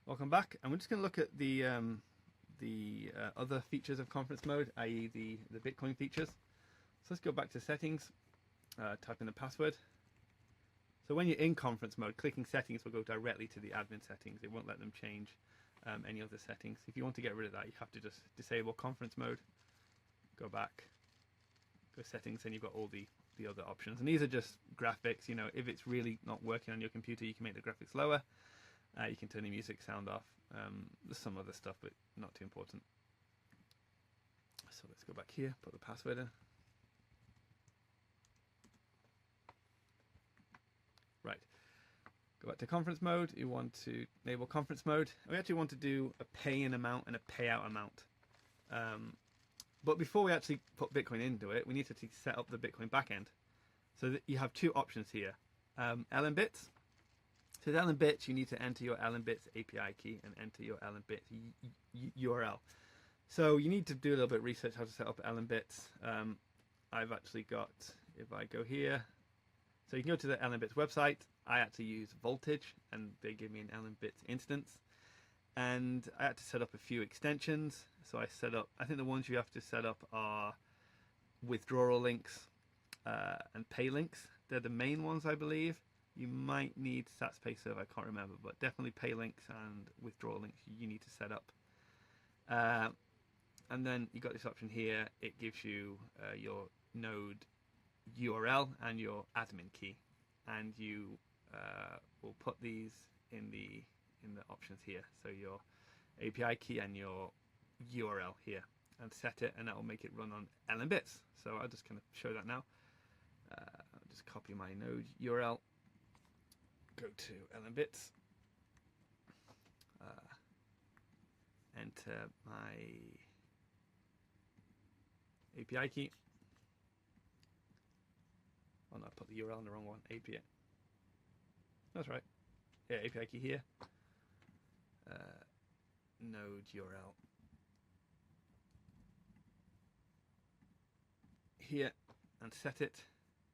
Welcome back, and we're just going to look at the other features of conference mode, i.e. the Bitcoin features. So let's go back to settings, type in the password. So when you're in conference mode, clicking settings will go directly to the admin settings. It won't let them change any other settings. If you want to get rid of that, you have to just disable conference mode, go back, go settings, and you've got all the other options. And these are just graphics. You know, if it's really not working on your computer, you can make the graphics lower. You can turn the music sound off. There's some other stuff, but not too important. So let's go back here, put the password in. Right. Go back to conference mode. You want to enable conference mode. We actually want to do a pay-in amount and a payout amount. But before we actually put Bitcoin into it, we need to set up the Bitcoin backend. So that you have two options here. LNbits. So with LNbits, you need to enter your LNbits API key and enter your LNbits URL. So you need to do a little bit of research how to set up LNbits. I've actually got, if I go here, so you can go to the LNbits website. I actually use Voltage, and they give me an LNbits instance. And I had to set up a few extensions. So I set up, I think the ones you have to set up are withdrawal links and pay links. They're the main ones, I believe. You might need SatsPay server, I can't remember, but definitely pay links and withdrawal links you need to set up. And then you got this option here. It gives you your node URL and your admin key, and you will put these in the options here. So your API key and your URL here, and set it, and that will make it run on LNbits. So I'll just kind of show that now. I'll just copy my node URL. Go to LNbits, enter my API key. Oh no, I put the URL in the wrong one. API. That's right. Yeah, API key here. Node URL here, and set it.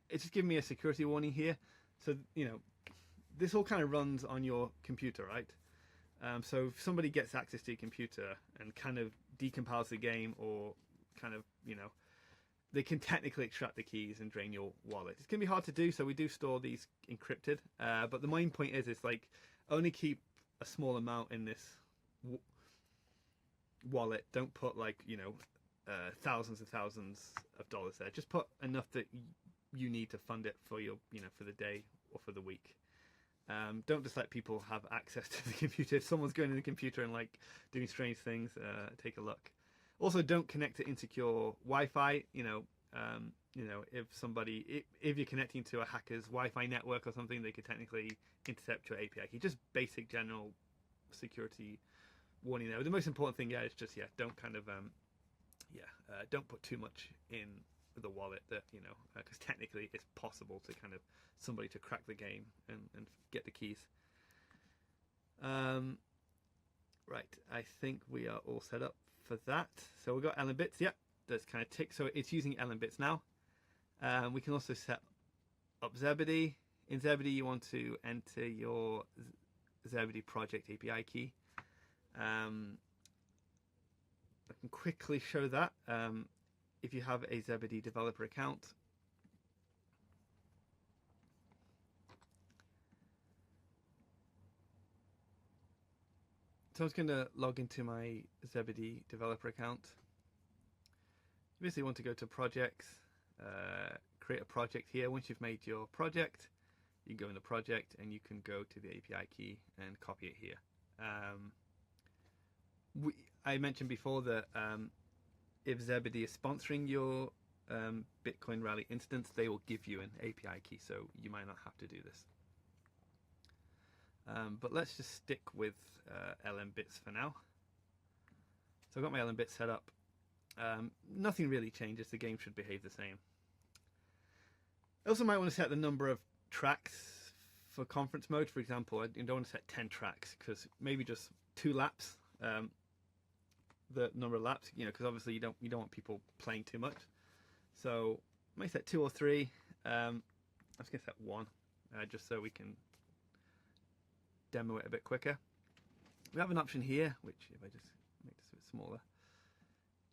It's just giving me a security warning here. So you know, this all kind of runs on your computer, right? So if somebody gets access to your computer and kind of decompiles the game, or kind of, you know, they can technically extract the keys and drain your wallet. It's going to be hard to do, so we do store these encrypted. But the main point is, it's like, only keep a small amount in this wallet. Don't put, like, you know, thousands and thousands of dollars there. Just put enough that you need to fund it for your, you know, for the day or for the week. Don't just let people have access to the computer. If someone's going to the computer and like doing strange things, take a look. Also, don't connect to insecure Wi-Fi. You know, if you're connecting to a hacker's Wi-Fi network or something, they could technically intercept your API key. Just basic general security warning there. The most important thing, is just don't kind of don't put too much in the wallet, that, you know, because technically it's possible to kind of somebody to crack the game and get the keys. Right, I think we are all set up for that. So we've got LNbits. Yep, that's kind of ticked. So it's using LNbits now. We can also set up Zebedee. In Zebedee, you want to enter your Zebedee project API key. I can quickly show that. If you have a Zebedee developer account, so I'm just going to log into my Zebedee developer account. You basically want to go to projects, create a project here. Once you've made your project, you can go in the project and you can go to the API key and copy it here. I mentioned before that if Zebedee is sponsoring your Bitcoin Rally instance, they will give you an API key, so you might not have to do this. But let's just stick with LNbits for now. So I've got my LNbits set up. Nothing really changes. The game should behave the same. I also might want to set the number of tracks for conference mode. For example, I don't want to set 10 tracks, because maybe just 2 laps. The number of laps, you know, because obviously you don't want people playing too much. So I might set 2 or 3. I'm just gonna set 1, just so we can demo it a bit quicker. we have an option here, which if I just make this a bit smaller,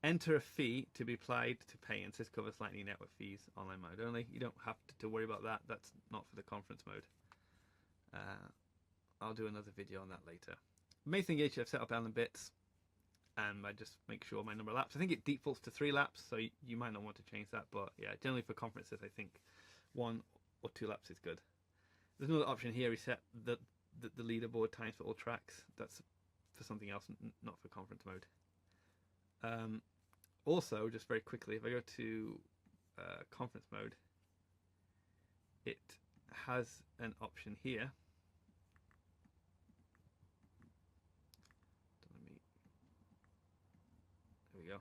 enter a fee to be applied to pay-ins. This covers Lightning Network fees, online mode only. You don't have to worry about that. That's not for the conference mode. I'll do another video on that later. The main thing is I've set up Allen bits, and I just make sure my number of laps. I think it defaults to 3 laps, so you might not want to change that. But yeah, generally for conferences, I think 1 or 2 laps is good. There's another option here. We set the leaderboard times for all tracks. That's for something else, not for conference mode. Also, just very quickly, if I go to conference mode, it has an option here. There we go.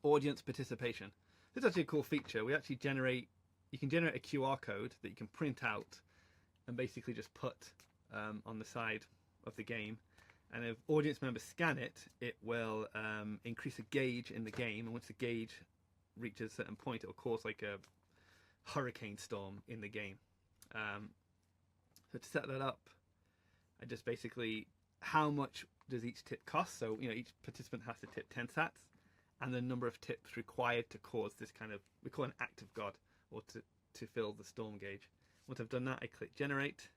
Audience participation. This is actually a cool feature. We actually you can generate a QR code that you can print out and basically just put on the side of the game. And if audience members scan it, it will increase a gauge in the game. And once the gauge reaches a certain point, it will cause like a hurricane storm in the game. So to set that up, I just basically, how much does each tip cost? So, each participant has to tip 10 sats, and the number of tips required to cause this kind of, we call it an act of God, or to fill the storm gauge. Once I've done that, I click generate.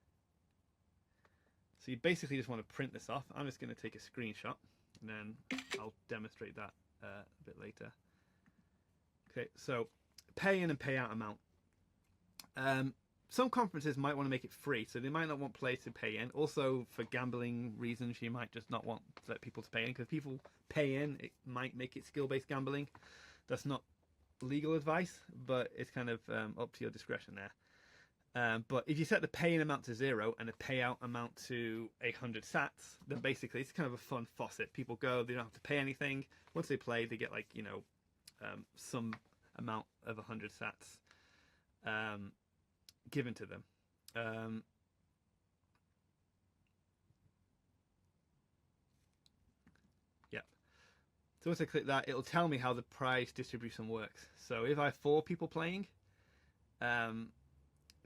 So you basically just want to print this off. I'm just going to take a screenshot, and then I'll demonstrate that a bit later. Okay, so pay in and pay out amount. Some conferences might want to make it free, so they might not want players to pay in. Also, for gambling reasons, you might just not want to let people to pay in, because people pay in, it might make it skill-based gambling. That's not legal advice, but it's kind of up to your discretion there. But if you set the pay-in amount to 0 and the payout amount to 100 sats, then basically it's kind of a fun faucet. People go, they don't have to pay anything. Once they play, they get some amount of 100 sats given to them. Yeah. So once I click that, it'll tell me how the prize distribution works. So if I have 4 people playing,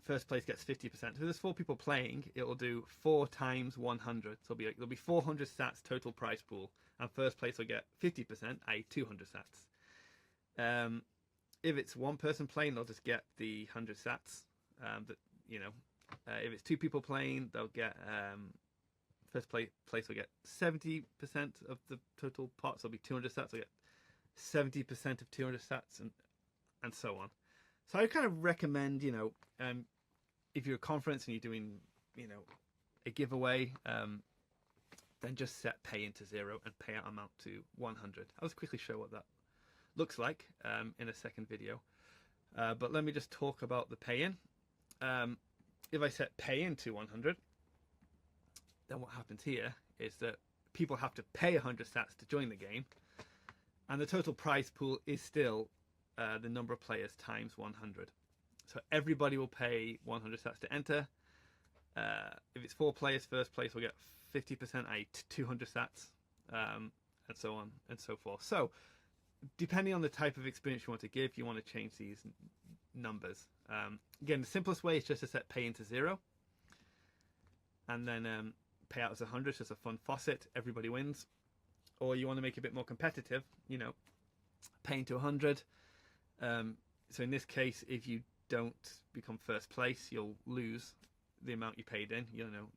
first place gets 50%. So if there's 4 people playing, it will do 4 times 100. So there'll be 400 sats total prize pool, and first place will get 50%, i.e. 200 sats. If it's 1 person playing, they'll just get the 100 sats. If it's 2 people playing, they'll get first place will get 70% of the total pot. So it'll be 200 sats. They'll get 70% of 200 sats, and so on. So I kind of recommend, if you're a conference and you're doing, a giveaway, then just set pay into 0 and payout amount to 100. I'll just quickly show what that looks like in a second video. But let me just talk about the pay-in. If I set pay-in to 100, then what happens here is that people have to pay 100 sats to join the game, and the total prize pool is still the number of players times 100. So everybody will pay 100 sats to enter. If it's 4 players, first place will get 50%, i.e. 200 sats, and so on and so forth. So depending on the type of experience you want to give, you want to change these numbers. Again, the simplest way is just to set pay into 0, and then pay out as 100. It's just a fun faucet, everybody wins. Or you want to make it a bit more competitive, pay into 100. So in this case, if you don't become first place, you'll lose the amount you paid in.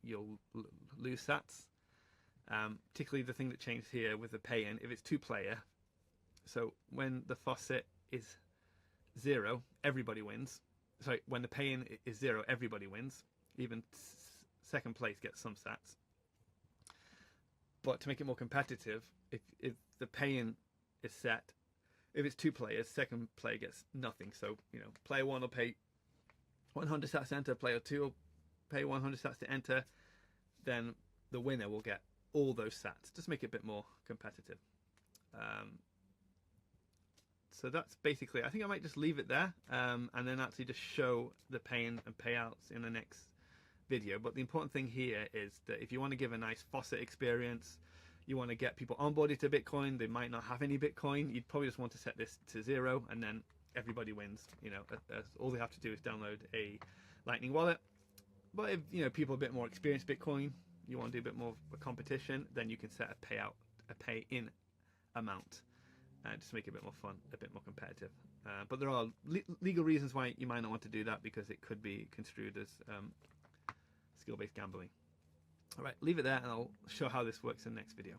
You'll lose sats. Particularly the thing that changed here with the pay-in, if it's 2-player. So when the faucet is 0, everybody wins. Sorry, when the pay-in is 0, everybody wins. Even second place gets some sats. But to make it more competitive, if the pay-in is set, if it's 2 players, second player gets nothing. So, player 1 will pay 100 sats to enter, player 2 will pay 100 sats to enter. Then the winner will get all those sats. Just make it a bit more competitive. So that's basically, I think I might just leave it there, and then actually just show the pay-in and payouts in the next video. But the important thing here is that if you want to give a nice faucet experience, you want to get people onboarded to Bitcoin, they might not have any Bitcoin, you'd probably just want to set this to 0, and then everybody wins. All they have to do is download a Lightning wallet. But if people are a bit more experienced Bitcoin, you want to do a bit more of a competition, then you can set a pay-in amount, just to make it a bit more fun, a bit more competitive. But there are legal reasons why you might not want to do that, because it could be construed as skill-based gambling. All right, leave it there, and I'll show how this works in the next video.